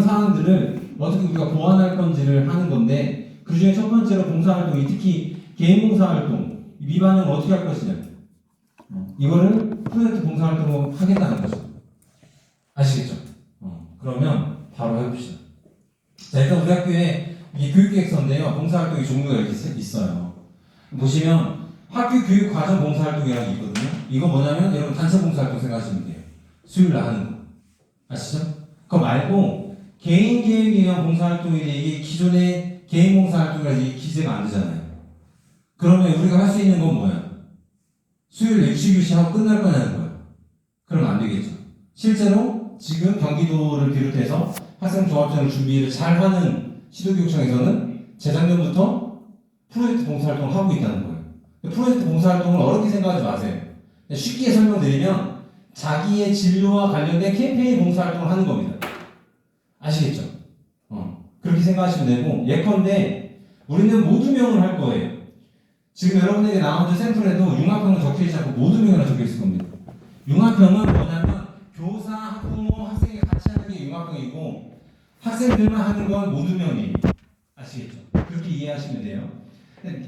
사항들을 어떻게 우리가 보완할 건지를 하는 건데, 그 중에 첫 번째로 봉사활동이, 특히 개인 봉사활동, 미반영을 어떻게 할 것이냐. 이거를 프로젝트 봉사활동으로 하겠다는 거죠. 아시겠죠? 그러면 바로 해봅시다. 자, 일단 우리 학교에 이 교육계획서인데요. 봉사활동의 종류가 이렇게 있어요. 보시면 학교 교육 과정 봉사활동이라는 게 있거든요. 이거 뭐냐면 여러분 단체 봉사활동 생각하시면 돼요. 수요일날 하는 거. 아시죠? 그거 말고 개인 계획에 의한 봉사활동인데 이게 기존의 개인 봉사활동이라서 이게 기재가 안 되잖아요. 그러면 우리가 할 수 있는 건 뭐야? 수요일 유치교시 하고 끝날 거냐는 거예요. 그러면 안 되겠죠. 실제로 지금 경기도를 비롯해서 학생종합전형 준비를 잘하는 시도교육청에서는 재작년부터 프로젝트 봉사활동을 하고 있다는 거예요. 프로젝트 봉사활동을 어렵게 생각하지 마세요. 쉽게 설명드리면 자기의 진로와 관련된 캠페인 봉사활동을 하는 겁니다. 아시겠죠? 그렇게 생각하시면 되고, 예컨대 우리는 모두명을 할 거예요. 지금 여러분에게 나온 샘플에도 융합형은 적혀있지 않고 모두명이라 적혀있을 겁니다. 융합형은 뭐냐면 교사, 학부모, 학생이 같이 하는 게 융합형이고, 학생들만 하는 건 모두명이에요. 아시겠죠? 그렇게 이해하시면 돼요.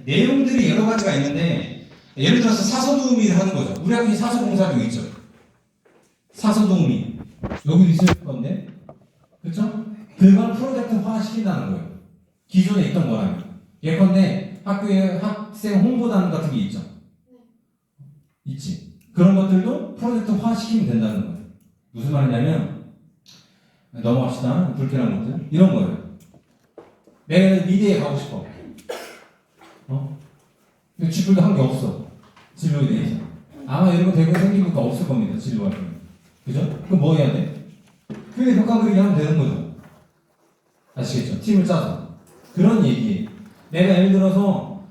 내용들이 여러 가지가 있는데, 예를 들어서 사서도우미를 하는 거죠. 우리 학교에 사서봉사도 있죠. 사서도우미. 여기도 있을 건데, 그렇죠? 그걸 프로젝트화 시킨다는 거예요. 기존에 있던 거라면. 예컨대 학교에 학생 홍보단 같은 게 있죠. 있지. 그런 것들도 프로젝트화 시키면 된다는 거예요. 무슨 말이냐면, 넘어갑시다. 불쾌한 것들. 이런 거예요. 내가 미대에 가고 싶어. 쥐뿔도 한 게 없어. 진로에 대해서. 아마 여러분 대구에 생긴 것도 없을 겁니다. 진로할 때. 그죠? 그럼 뭐 해야 돼? 교육 효과 그리기 하면 되는 거죠. 아시겠죠? 팀을 짜서. 그런 얘기예요. 내가 예를 들어서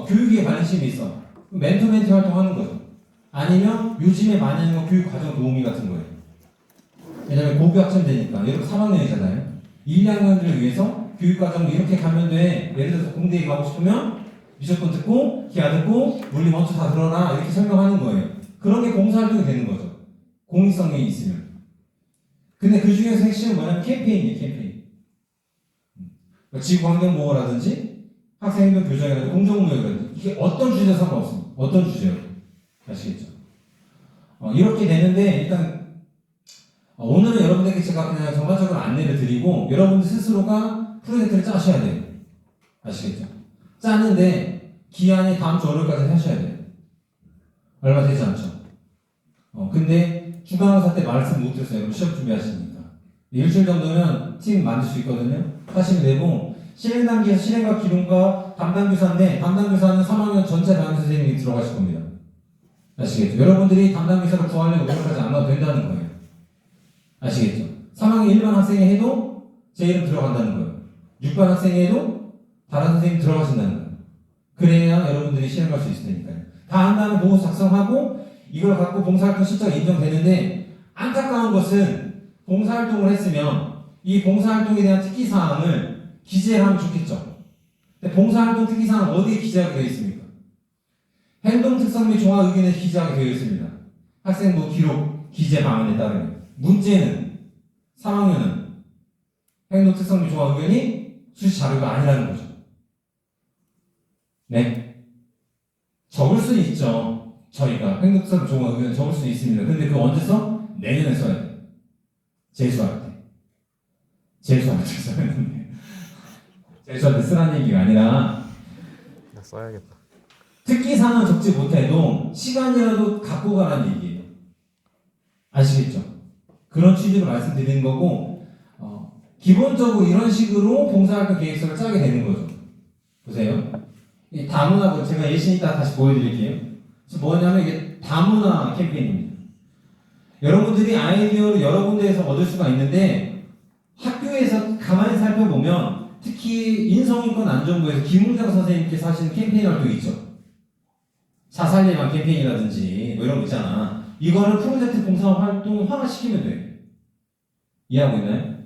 교육에 관심이 있어. 멘토 활동하는 거죠. 아니면 요즘에 많이 하는 거 교육과정 도우미 같은 거예요. 왜냐면 고교 학점 되니까. 여러분 3학년이잖아요. 1, 2학년들을 위해서 교육과정 이렇게 가면 돼. 예를 들어서 공대에 가고 싶으면 무조건 듣고, 기아 듣고, 물리 먼저 다 들어라. 이렇게 설명하는 거예요. 그런 게 봉사활동이 되는 거죠. 공익성이 있으면. 근데 그 중에서 핵심은 뭐냐면 캠페인이에요, 캠페인. 지구환경보호라든지, 학생행동 교정이라든지, 공정무역이라든지, 이게 어떤 주제도 상관없습니다. 어떤 주제요. 아시겠죠? 이렇게 되는데, 일단, 오늘은 여러분들에게 제가 그냥 전반적으로 안내를 드리고, 여러분들 스스로가 프로젝트를 짜셔야 돼요. 아시겠죠? 짜는데 기한이 다음 주 월요일까지 하셔야 돼요. 얼마 되지 않죠? 근데 주간호사 때 말씀 못 드렸어요. 시험 준비하시니까. 일주일 정도면 팀 만들 수 있거든요. 하시면 되고, 실행 단계에서 실행과 기록과 담당 교사인데, 담당 교사는 3학년 전체 담임 선생님이 들어가실 겁니다. 아시겠죠? 여러분들이 담당 교사를 구하려고 노력하지 않아도 된다는 거예요. 아시겠죠? 3학년 1반 학생이 해도 제 이름 들어간다는 거예요. 6반 학생이 해도 다른 선생님 들어가신다는 거예요. 그래야 여러분들이 실행할 수 있을 테니까요. 다 한 다음에 보고서 작성하고 이걸 갖고 봉사활동 실적 인정되는데, 안타까운 것은 봉사활동을 했으면 이 봉사활동에 대한 특기사항을 기재를 하면 좋겠죠. 근데 봉사활동 특기사항은 어디에 기재하게 되어 있습니까? 행동특성 및 종합 의견에 기재하게 되어 있습니다. 학생부 기록 기재 방안에 따르면. 문제는 3학년은 행동특성 및 종합 의견이 수시 자료가 아니라는 거죠. 네. 적을 수 있죠. 저희가 행동특성 종합 의견 적을 수 있습니다. 근데 그거 언제 써? 내년에 써야 돼요. 재수할 때. 재수할 때 써야 되는데. 재수할 때 쓰라는 얘기가 아니라 써야겠다. 특기사항을 적지 못해도 시간이라도 갖고 가라는 얘기예요. 아시겠죠? 그런 취지로 말씀드리는 거고, 기본적으로 이런 식으로 봉사활동 계획서를 짜게 되는 거죠. 보세요. 이 다문화, 제가 예시 이따 다시 보여드릴게요. 뭐냐면 이게 다문화 캠페인입니다. 여러분들이 아이디어를 여러 군데에서 얻을 수가 있는데, 학교에서 가만히 살펴보면 특히 인성인권 안전부에서 김웅장 선생님께서 하시는 캠페인 활동이 있죠. 자살 예방 캠페인이라든지 뭐 이런 거 있잖아. 이거를 프로젝트 봉사활동화 시키면 돼. 이해하고 있나요?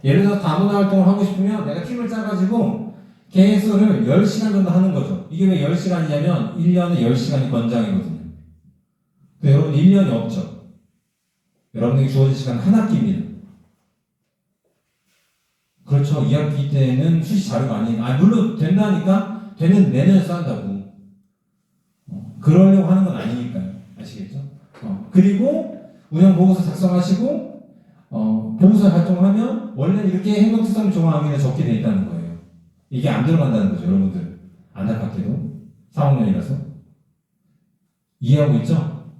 예를 들어서 다문화 활동을 하고 싶으면 내가 팀을 짜가지고 계획서를 10시간 정도 하는 거죠. 이게 왜 10시간이냐면 1년에 10시간이 권장이거든요. 근데 여러분 1년이 없죠. 여러분에게 주어진 시간 한 학기입니다. 그렇죠. 2학기 때는 수시 자료가 물론 된다니까 되는 내년에 써한다고. 그러려고 하는 건 아니니까요. 아시겠죠? 그리고 운영 보고서 작성하시고 보고서 활동하면 원래 이렇게 행동특성 조항에 적게 돼 있다는 거예요. 이게 안 들어간다는 거죠, 여러분들. 안타깝게도 4학년이라서 이해하고 있죠?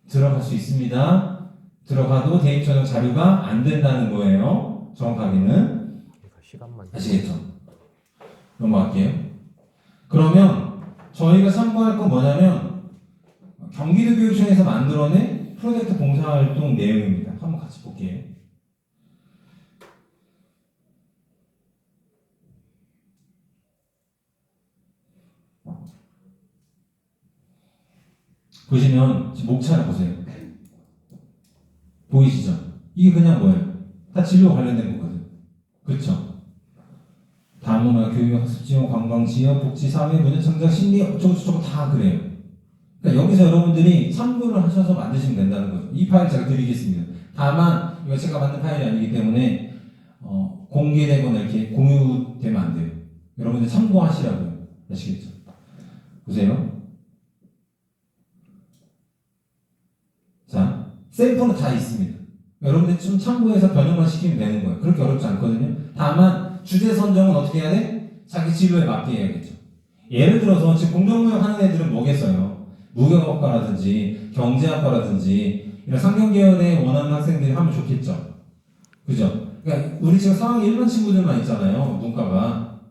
들어갈 수 있습니다. 들어가도 대입 전형 자료가 안 된다는 거예요. 정확하게는 시간만 아시겠죠? 넘어갈게요. 그러면 저희가 참고할 건 뭐냐면 경기도 교육청에서 만들어낸 프로젝트 봉사활동 내용입니다. 한번 같이 볼게요. 보시면 지금 목차를 보세요. 보이시죠? 이게 그냥 뭐예요? 다 진로 관련된 거거든. 그렇죠? 다문화, 교육, 학습 지원, 관광, 지역, 복지, 사회, 문화, 창작, 심리 어쩌고저쩌고 다 그래요. 그러니까 여기서 여러분들이 참고를 하셔서 만드시면 된다는 거죠. 이 파일 제가 드리겠습니다. 다만 이거 제가 만든 파일이 아니기 때문에 공개되거나 이렇게 공유되면 안 돼요. 여러분들 참고하시라고요. 아시겠죠? 보세요. 자, 샘플은 다 있습니다. 여러분들 좀 참고해서 변형만 시키면 되는 거예요. 그렇게 어렵지 않거든요. 다만 주제 선정은 어떻게 해야 돼? 자기 진로에 맞게 해야겠죠. 예를 들어서 지금 공정무역 하는 애들은 뭐겠어요? 무역학과라든지 경제학과라든지 이런 상경계열에 원하는 학생들이 하면 좋겠죠. 그죠? 그러니까 우리 지금 상황 일반 친구들만 있잖아요. 문과가.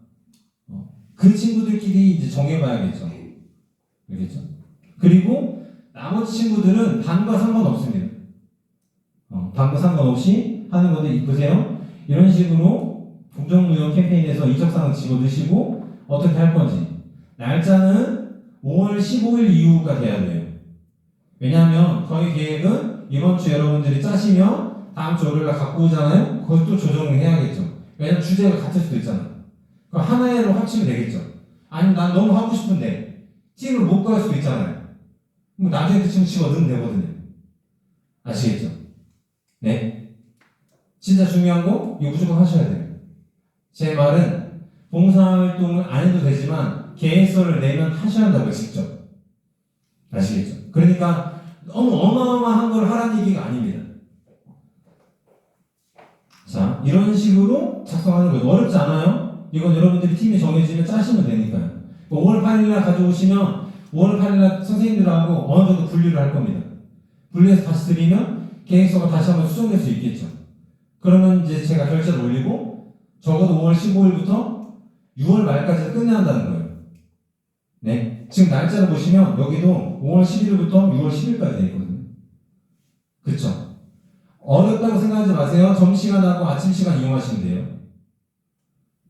그 친구들끼리 이제 정해봐야겠죠. 알겠죠? 그리고 나머지 친구들은 반과 상관없습니다. 반과 상관없이 하는 건데 보세요. 이런 식으로 공정무역 캠페인에서 이적사항 집어넣으시고 어떻게 할 건지. 날짜는 5월 15일 이후가 돼야 돼요. 왜냐하면 저희 계획은 이번 주 여러분들이 짜시면 다음 주 월요일날 갖고 오잖아요. 그것도 조정을 해야겠죠. 왜냐면 주제가 같을 수도 있잖아요. 그럼 하나로 합치면 되겠죠. 아니면 난 너무 하고 싶은데 팀을 못 구할 수도 있잖아요. 그럼 나중에 그 친구 집어 넣으면 되거든요. 아시겠죠? 네. 진짜 중요한 거 이거 무조건 하셔야 돼요. 제 말은 봉사활동을 안 해도 되지만 계획서를 내면 하셔야 한다고요. 직접. 아시겠죠? 그러니까 너무 어마어마한 걸 하라는 얘기가 아닙니다. 자, 이런 식으로 작성하는 거예요. 어렵지 않아요? 이건 여러분들이 팀이 정해지면 짜시면 되니까요. 5월 8일날 가져오시면 5월 8일날 선생님들하고 어느 정도 분류를 할 겁니다. 분류해서 다시 드리면 계획서가 다시 한번 수정될 수 있겠죠. 그러면 이제 제가 결제를 올리고 적어도 5월 15일부터 6월 말까지 끝내야 한다는 거예요. 네. 지금 날짜를 보시면 여기도 5월 11일부터 6월 10일까지 되어 있거든요. 그쵸? 어렵다고 생각하지 마세요. 점심시간하고 아침시간 이용하시면 돼요.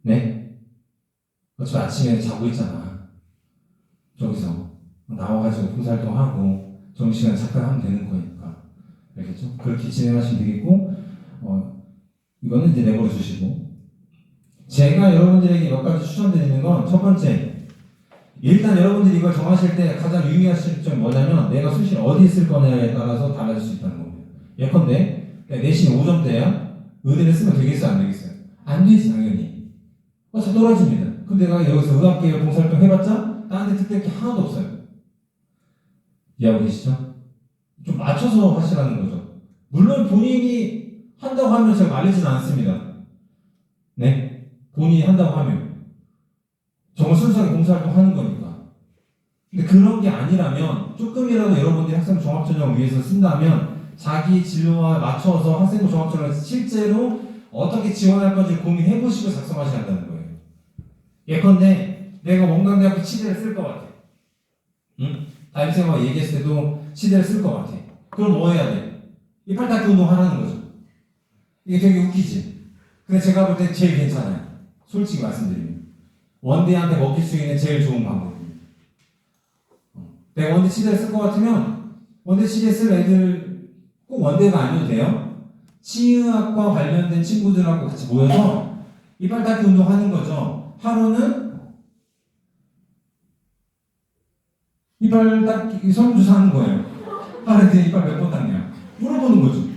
네. 어차피 아침에 자고 있잖아. 저기서 나와가지고 봉사활동하고 점심시간에 잠깐 하면 되는 거니까. 알겠죠? 그렇게 진행하시면 되겠고 이거는 이제 내버려 두시고 제가 여러분들에게 몇 가지 추천드리는 건 첫 번째 일단 여러분들이 이걸 정하실 때 가장 유의하실 점이 뭐냐면 내가 수시를 어디에 쓸 거냐에 따라서 달라질 수 있다는 겁니다. 예컨대 내신 5점대야 의대를 쓰면 되겠어요? 안 되겠어요? 안 되지 당연히. 다 떨어집니다. 근데 내가 여기서 의학계열 봉사활동 해봤자 다른 데 특별히 하나도 없어요. 이해하고 계시죠? 좀 맞춰서 하시라는 거죠. 물론 본인이 한다고 하면 제가 말리지는 않습니다. 네? 본인이 한다고 하면 정말 순수하게 봉사활동 하는 거니까. 근데 그런 게 아니라면 조금이라도 여러분들이 학생 종합전형을 위해서 쓴다면 자기 진로와 맞춰서 학생부 종합전형을 실제로 어떻게 지원할 건지 고민해보시고 작성하셔야 한다는 거예요. 예컨대 내가 원광대학교 치대를 쓸 것 같아. 응? 담임쌤하고 얘기했을 때도 치대를 쓸 것 같아. 그럼 뭐 해야 돼? 이팔닦기 운동 하라는 거죠. 이게 되게 웃기지? 근데 제가 볼 때 제일 괜찮아요. 솔직히 말씀드리면. 원대한테 먹힐 수 있는 제일 좋은 방법입니다. 내가 원대 치대를 쓸 것 같으면 원대 치대 쓸 애들 꼭 원대가 아니어도 돼요. 치의학과 관련된 친구들하고 같이 모여서 이빨 닦기 운동 하는 거죠. 하루는 이빨 닦기 설문조사 하는 거예요. 하루에 이빨 몇 번 닦냐 물어보는 거죠.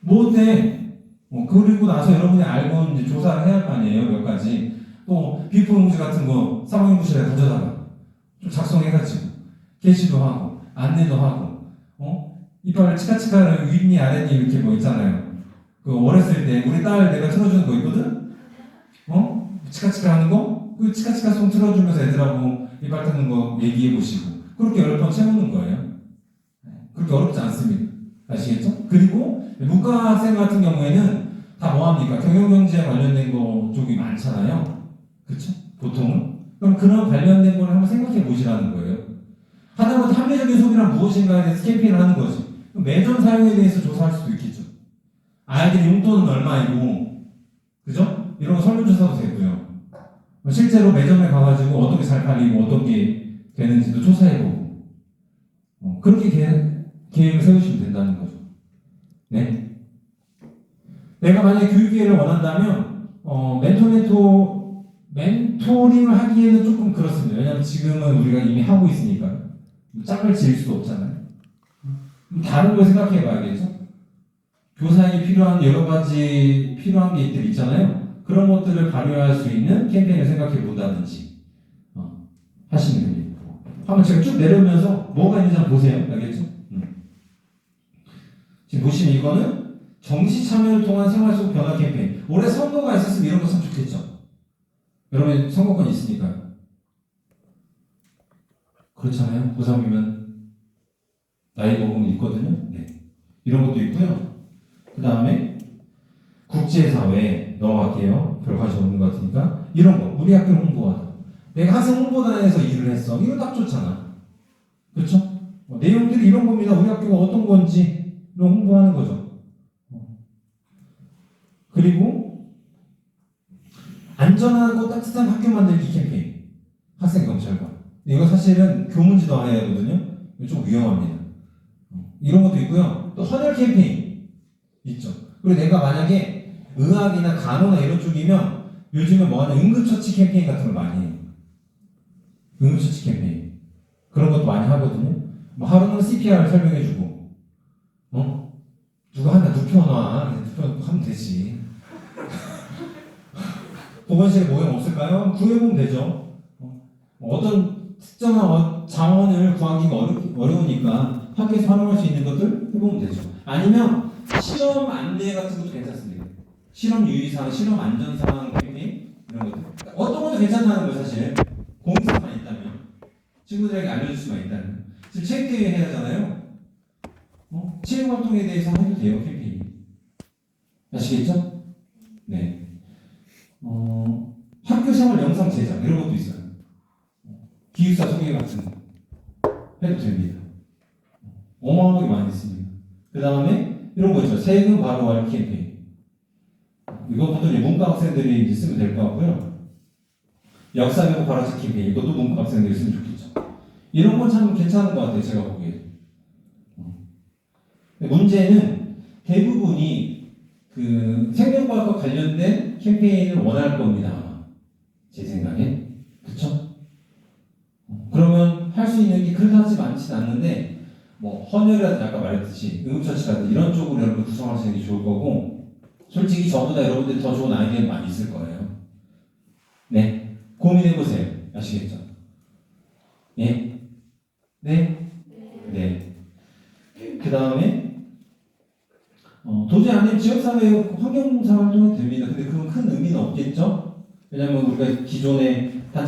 뭐 어때? 그리고 나서 여러분이 알고 이제 조사를 해야 할 거 아니에요. 몇 가지. 또 비포 용지 같은 거 사무연구실에 가져다가 좀 작성해가지고 게시도 하고 안내도 하고 이빨 치카치카를 윗니 아랫니 이렇게 뭐 있잖아요. 그 어렸을 때 우리 딸 내가 틀어주는 거 있거든. 치카치카 하는 거? 그 치카치카 송 틀어주면서 애들하고 이빨 닦는 거 얘기해 보시고 그렇게 여러 번 채우는 거예요. 그렇게 어렵지 않습니다. 아시겠죠? 그리고 문과생 같은 경우에는 다 뭐합니까? 경영경제에 관련된 거 쪽이 많잖아요. 그쵸? 보통은. 그럼 그런 관련된 걸 한번 생각해 보시라는 거예요. 하다못해 합리적인 소비란 무엇인가에 대해서 캠페인을 하는 거지. 그럼 매점 사용에 대해서 조사할 수도 있겠죠. 아이들 용돈은 얼마이고, 그죠? 이런 거 설문조사도 되고요. 실제로 매점에 가가지고 어떻게 잘 팔리고 어떻게 되는지도 조사해보고, 그렇게 계획을 세우시면 된다는 거죠. 네. 내가 만약에 교육계를 원한다면, 멘토링을 하기에는 조금 그렇습니다. 왜냐하면 지금은 우리가 이미 하고 있으니까. 짝을 지을 수도 없잖아요. 다른 걸 생각해 봐야겠죠? 교사에게 필요한 여러 가지 필요한 게 있잖아요. 그런 것들을 발휘할 수 있는 캠페인을 생각해 본다든지 하시면 됩니다. 한번 제가 쭉 내려오면서 뭐가 있는지 한번 보세요. 알겠죠? 지금 보시면 이거는 정시 참여를 통한 생활 속 변화 캠페인. 올해 선거가 있었으면 이런 거 참 좋겠죠? 여러분 선거권 있으니까요. 그렇잖아요. 고3이면 나이 먹으면 있거든요. 네. 이런 것도 있고요. 그 다음에 국제사회 넘어갈게요. 별 관심 없는 것 같으니까. 이런 거. 우리 학교 홍보하다. 내가 학생 홍보단에서 일을 했어. 이거 딱 좋잖아. 그렇죠? 내용들이 이런 겁니다. 우리 학교가 어떤 건지 이런 홍보하는 거죠. 그리고 안전하고 따뜻한 학교 만들기 캠페인. 학생 경찰관. 이거 사실은 교문지도 해야 하거든요. 이거 좀 위험합니다. 이런 것도 있고요. 또 헌혈 캠페인 있죠. 그리고 내가 만약에 의학이나 간호나 이런 쪽이면 요즘에 뭐 하는 응급처치 캠페인 같은 걸 많이 해요. 응급처치 캠페인. 그런 것도 많이 하거든요. 뭐 하루는 CPR 설명해주고, 누가 한다, 눕혀놔. 눕혀놓고 하면 되지. 보건실에 모형 없을까요? 구해보면 되죠. 어떤 특정한 자원을 구하기가 어려우니까 학교에서 활용할 수 있는 것들 해보면 되죠. 아니면 실험 안내 같은 것도 괜찮습니다. 실험 유의사항, 실험 안전사항 캠페인 이런 것들. 어떤 것도 괜찮다는 거예요, 사실. 공지사만 있다면. 친구들에게 알려줄 수만 있다면. 지금 체육대회 해야 하잖아요. 체육활동에 대해서 해도 돼요, 캠페인. 아시겠죠? 네. 학교생활 영상 제작 이런 것도 있어요. 기숙사 소개 같은 거 해도 됩니다. 어마어마하게 많이 있습니다. 그 다음에 이런 거 있죠. 세금 바로할 캠페인. 이것부터 이제 문과 학생들이 이제 쓰면 될 것 같고요. 역사 교육 바로책 캠페인. 이것도 문과 학생들이 쓰면 좋겠죠. 이런 건 참 괜찮은 것 같아요. 제가 보기에. 문제는 대부분이 그 생명과학과 관련된 캠페인을 원할 겁니다. 아마. 제 생각에. 그쵸? 그러면 할 수 있는 게 그다지 많지는 않는데 뭐 헌혈이라든지 아까 말했듯이 응급처치라든지 이런 쪽으로 여러분 구성하시는 게 좋을 거고 솔직히 저보다 여러분들이 더 좋은 아이디어는 많이 있을 거예요. 네. 고민해보세요. 아시겠죠? 예? 네? 네. 그 다음에 도저히 안 되면 지역사회 환경봉사 활동이 됩니다. 근데 그건 큰 의미는 없겠죠? 왜냐면 우리가 기존에